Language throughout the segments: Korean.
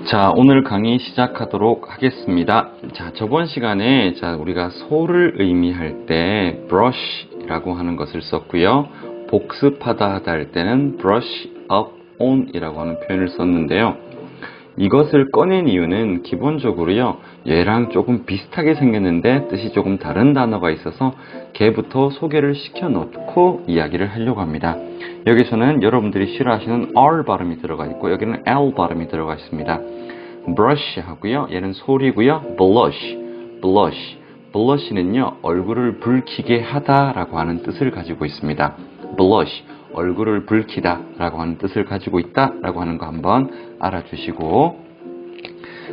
자, 오늘 강의 시작하도록 하겠습니다. 자, 저번 시간에 우리가 소를 의미할 때 brush라고 하는 것을 썼고요. 복습하다 하다 할 때는 brush up on 이라고 하는 표현을 썼는데요. 이것을 꺼낸 이유는 기본적으로요, 얘랑 조금 비슷하게 생겼는데 뜻이 조금 다른 단어가 있어서 걔부터 소개를 시켜놓고 이야기를 하려고 합니다. 여기서는 여러분들이 싫어하시는 R 발음이 들어가 있고 여기는 L 발음이 들어가 있습니다. brush 하고요, 얘는 솔이고요. blush는요, 얼굴을 붉히게 하다 라고 하는 뜻을 가지고 있습니다. blush, 얼굴을 붉히다 라고 하는 뜻을 가지고 있다 라고 하는 거 한번 알아주시고,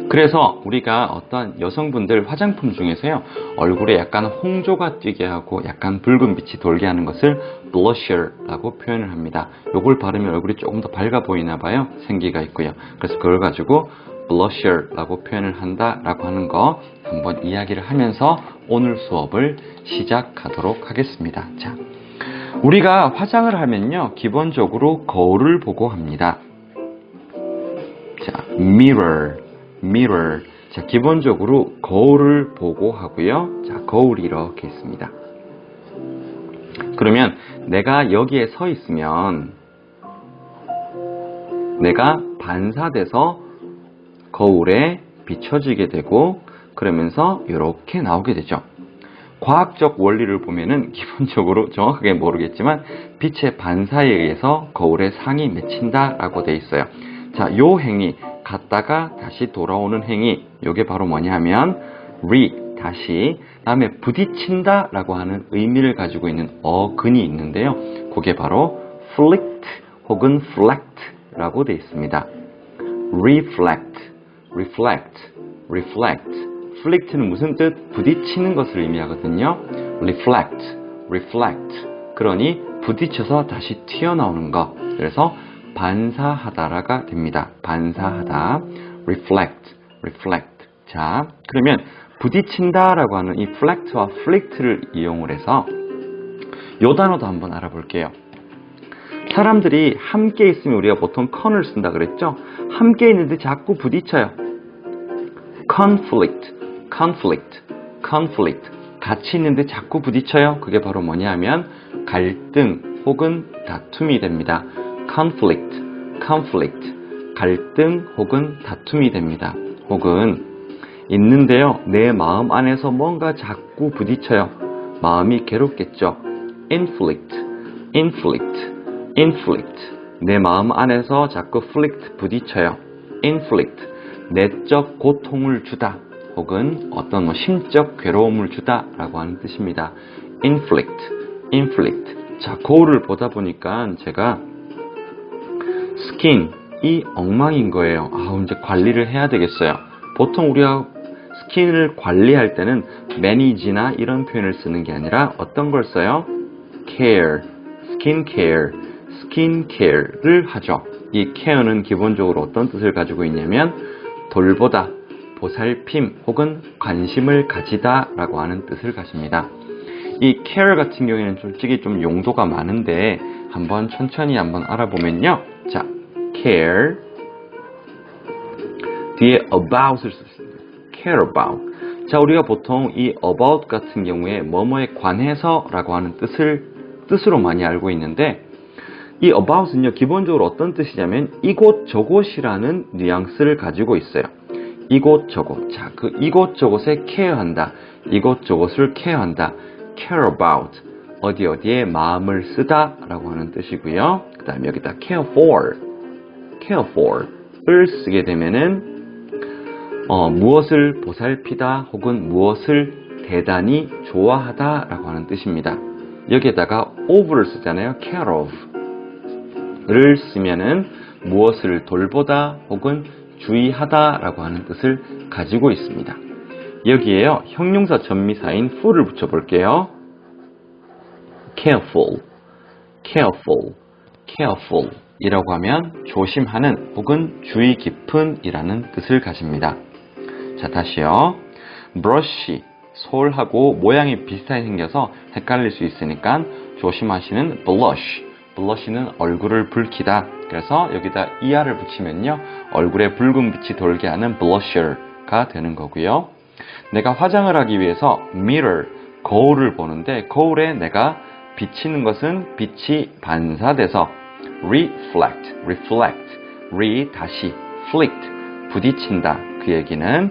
그래서 우리가 어떤 여성분들 화장품 중에서요, 얼굴에 약간 홍조가 띄게 하고 약간 붉은 빛이 돌게 하는 것을 blusher라고 표현을 합니다. 요걸 바르면 얼굴이 조금 더 밝아 보이나 봐요. 생기가 있고요. 그래서 그걸 가지고 blusher라고 표현을 한다라고 하는 거 한번 이야기를 하면서 오늘 수업을 시작하도록 하겠습니다. 자, 우리가 화장을 하면요, 기본적으로 거울을 보고 합니다. 자, mirror. 자, 기본적으로 거울을 보고 하고요. 자, 거울이 이렇게 있습니다. 그러면 내가 여기에 서 있으면 내가 반사돼서 거울에 비춰지게 되고, 그러면서 이렇게 나오게 되죠. 과학적 원리를 보면은 기본적으로 정확하게 모르겠지만 빛의 반사에 의해서 거울에 상이 맺힌다라고 돼 있어요. 자, 요 행위, 갔다가 다시 돌아오는 행위, 요게 바로 뭐냐 하면 다시, 다음에 부딪힌다 라고 하는 의미를 가지고 있는 어근이 있는데요. 그게 바로 flict 혹은 reflect 라고 돼 있습니다. reflect. flict는 무슨 뜻? 부딪히는 것을 의미하거든요. reflect. 그러니 부딪혀서 다시 튀어나오는 것. 그래서 반사하다라가 됩니다. 반사하다. reflect. 자, 그러면 부딪힌다라고 하는 이 reflect와 flict를 이용을 해서 요 단어도 한번 알아볼게요. 사람들이 함께 있으면 우리가 보통 con을 쓴다 그랬죠? 함께 있는데 자꾸 부딪혀요. conflict. 같이 있는데 자꾸 부딪혀요. 그게 바로 뭐냐 하면 갈등 혹은 다툼이 됩니다. conflict. 갈등 혹은 다툼이 됩니다. 혹은 있는데요, 내 마음 안에서 뭔가 자꾸 부딪혀요. 마음이 괴롭겠죠. inflict. 내 마음 안에서 자꾸 flict, 부딪혀요. inflict. 내적 고통을 주다 혹은 어떤 심적 괴로움을 주다 라고 하는 뜻입니다. inflict. 자, 거울을 보다 보니까 제가 스킨이 엉망인 거예요. 이제 관리를 해야 되겠어요. 보통 우리가 스킨을 관리할 때는 manage나 이런 표현을 쓰는 게 아니라 어떤 걸 써요? skincare를 하죠. 이 care는 기본적으로 어떤 뜻을 가지고 있냐면 돌보다, 보살핌 혹은 관심을 가지다 라고 하는 뜻을 가집니다. 이 care 같은 경우에는 솔직히 좀 용도가 많은데 한번 천천히 한번 알아보면요. 자, care 뒤에 about을 쓰습니다. care about. 자, 우리가 보통 이 about 같은 경우에 뭐뭐에 관해서 라고 하는 뜻으로 많이 알고 있는데, 이 about은요, 기본적으로 어떤 뜻이냐면 이곳 저곳이라는 뉘앙스를 가지고 있어요. 이곳 저곳. 자, 그 이곳 저곳에 care한다. 이곳 저곳을 care한다. care about. 어디에 마음을 쓰다 라고 하는 뜻이고요. 그 다음에 여기다 care for를 쓰게 되면은 무엇을 보살피다 혹은 무엇을 대단히 좋아하다 라고 하는 뜻입니다. 여기에다가 of를 쓰잖아요. care of를 쓰면은 무엇을 돌보다 혹은 주의하다 라고 하는 뜻을 가지고 있습니다. 여기에요, 형용사 전미사인 full을 붙여볼게요. careful 이라고 하면 조심하는 혹은 주의 깊은 이라는 뜻을 가집니다. 자, 다시요. brush, 솔하고 모양이 비슷하게 생겨서 헷갈릴 수 있으니까 조심하시는 blush, blush는 얼굴을 붉히다. 그래서 여기다 er를 붙이면요. 얼굴에 붉은 빛이 돌게 하는 blusher가 되는 거고요. 내가 화장을 하기 위해서 mirror, 거울을 보는데 거울에 내가 비치는 것은 빛이 반사돼서 reflect, 다시, flict, 부딪힌다. 그 얘기는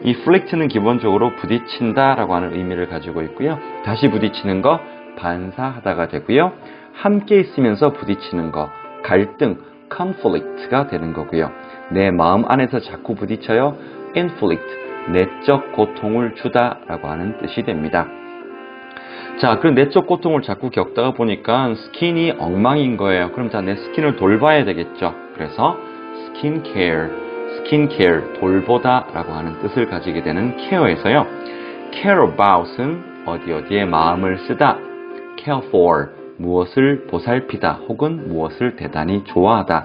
이 flict는 기본적으로 부딪힌다 라고 하는 의미를 가지고 있고요. 다시 부딪히는 거 반사하다가 되고요. 함께 있으면서 부딪히는 거 갈등, conflict가 되는 거고요. 내 마음 안에서 자꾸 부딪혀요. inflict, 내적 고통을 주다 라고 하는 뜻이 됩니다. 자, 그 내적 고통을 자꾸 겪다가 보니까 스킨이 엉망인 거예요. 그럼 자, 내 스킨을 돌봐야 되겠죠. 그래서 스킨케어, 돌보다 라고 하는 뜻을 가지게 되는 케어에서요. care about은 어디에 마음을 쓰다. care for, 무엇을 보살피다 혹은 무엇을 대단히 좋아하다.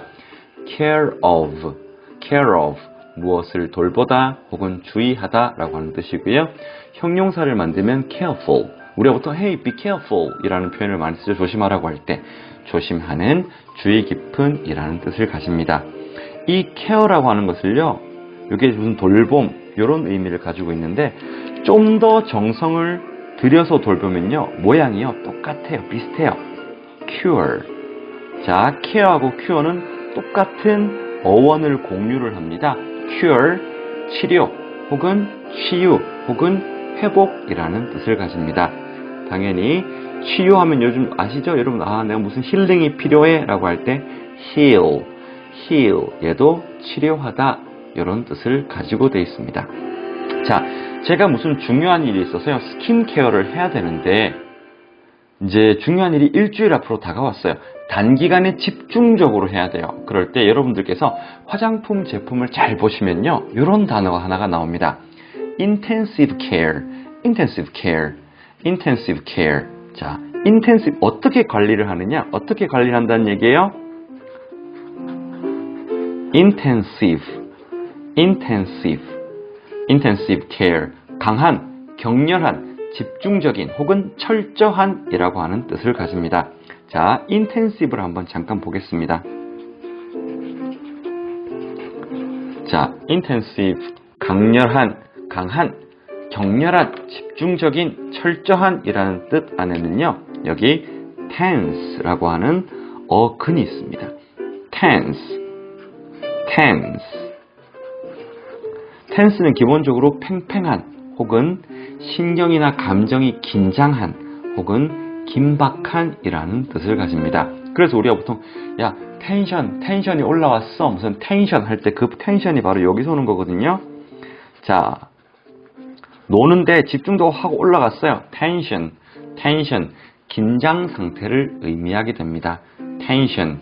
care of, 무엇을 돌보다 혹은 주의하다 라고 하는 뜻이고요. 형용사를 만들면 careful, 우리가 보통 hey, be careful 이라는 표현을 많이 쓰죠. 조심하라고 할 때 조심하는, 주의 깊은 이라는 뜻을 가집니다. 이 care라고 하는 것을요, 이게 무슨 돌봄 이런 의미를 가지고 있는데 좀 더 정성을 들여서 돌보면요 모양이요 똑같아요. 비슷해요. cure. 자, care하고 cure는 똑같은 어원을 공유를 합니다. cure, 치료 혹은 치유 혹은 회복이라는 뜻을 가집니다. 당연히 치유하면 요즘 아시죠? 여러분, 내가 무슨 힐링이 필요해 라고 할 때 heal, 얘도 치료하다 이런 뜻을 가지고 되어 있습니다. 자, 제가 무슨 중요한 일이 있어서요 스킨케어를 해야 되는데 이제 중요한 일이 일주일 앞으로 다가왔어요. 단기간에 집중적으로 해야 돼요. 그럴 때 여러분들께서 화장품 제품을 잘 보시면요 이런 단어가 하나가 나옵니다. intensive care. 자, intensive 어떻게 관리를 하느냐? 어떻게 관리를 한다는 얘기예요? intensive care, 강한, 격렬한, 집중적인 혹은 철저한 이라고 하는 뜻을 가집니다. 자, intensive를 한번 잠깐 보겠습니다. 자, intensive, 강렬한, 강한, 격렬한, 집중적인, 철저한 이라는 뜻 안에는요 여기 tense라고 하는 어근이 있습니다. tense는 기본적으로 팽팽한 혹은 신경이나 감정이 긴장한 혹은 긴박한 이라는 뜻을 가집니다. 그래서 우리가 보통 야 텐션이 올라왔어 무슨 텐션 할 때 그 텐션이 바로 여기서 오는 거거든요. 자, 노는데 집중도 하고 올라갔어요. 텐션, 긴장 상태를 의미하게 됩니다. 텐션,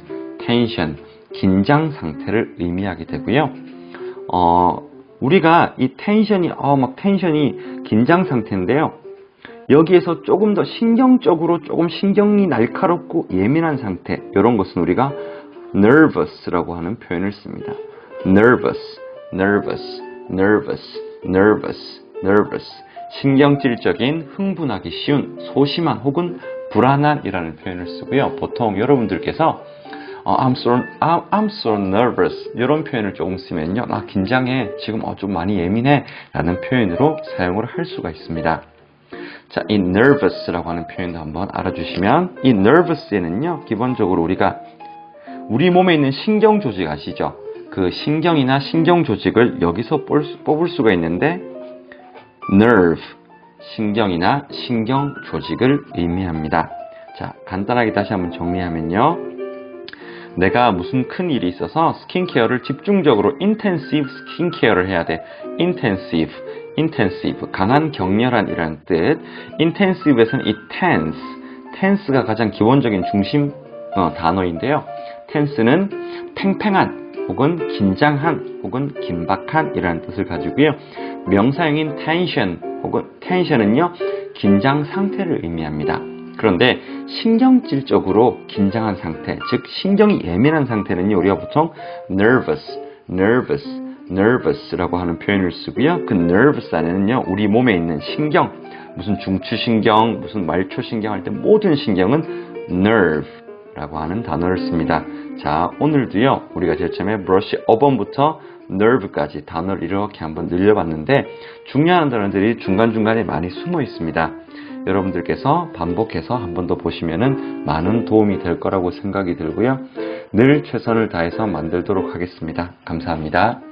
긴장 상태를 의미하게 되고요. 우리가 이 텐션이 긴장 상태인데요. 여기에서 조금 더 신경적으로 조금 신경이 날카롭고 예민한 상태, 이런 것은 우리가 nervous라고 하는 표현을 씁니다. nervous. 신경질적인, 흥분하기 쉬운, 소심한 혹은 불안한 이라는 표현을 쓰고요. 보통 여러분들께서 I'm so nervous 이런 표현을 조금 쓰면요, 나 긴장해, 지금 좀 많이 예민해 라는 표현으로 사용을 할 수가 있습니다. 자, 이 nervous라고 하는 표현도 한번 알아주시면, 이 nervous에는요 기본적으로 우리가 우리 몸에 있는 신경 조직 아시죠? 그 신경이나 신경 조직을 여기서 뽑을 수가 있는데 nerve, 신경이나 신경 조직을 의미합니다. 자, 간단하게 다시 한번 정리하면요, 내가 무슨 큰 일이 있어서 스킨케어를 집중적으로 intensive 스킨케어를 해야 돼. intensive, 강한, 격렬한 이라는 뜻. intensive에서는 이 tense가 가장 기본적인 중심 단어인데요. tense는 팽팽한 혹은 긴장한 혹은 긴박한 이라는 뜻을 가지고요. 명사형인 tension은요 긴장 상태를 의미합니다. 그런데 신경질적으로 긴장한 상태, 즉 신경이 예민한 상태는요 우리가 보통 nervous라고 하는 표현을 쓰고요. 그 nervous 안에는요 우리 몸에 있는 신경, 무슨 중추신경, 무슨 말초신경 할 때 모든 신경은 nerve, 라고 하는 단어를 씁니다. 자, 오늘도요, 우리가 제일 처음에 brush upon부터 nerve까지 단어를 이렇게 한번 늘려봤는데, 중요한 단어들이 중간중간에 많이 숨어 있습니다. 여러분들께서 반복해서 한 번 더 보시면은 많은 도움이 될 거라고 생각이 들고요. 늘 최선을 다해서 만들도록 하겠습니다. 감사합니다.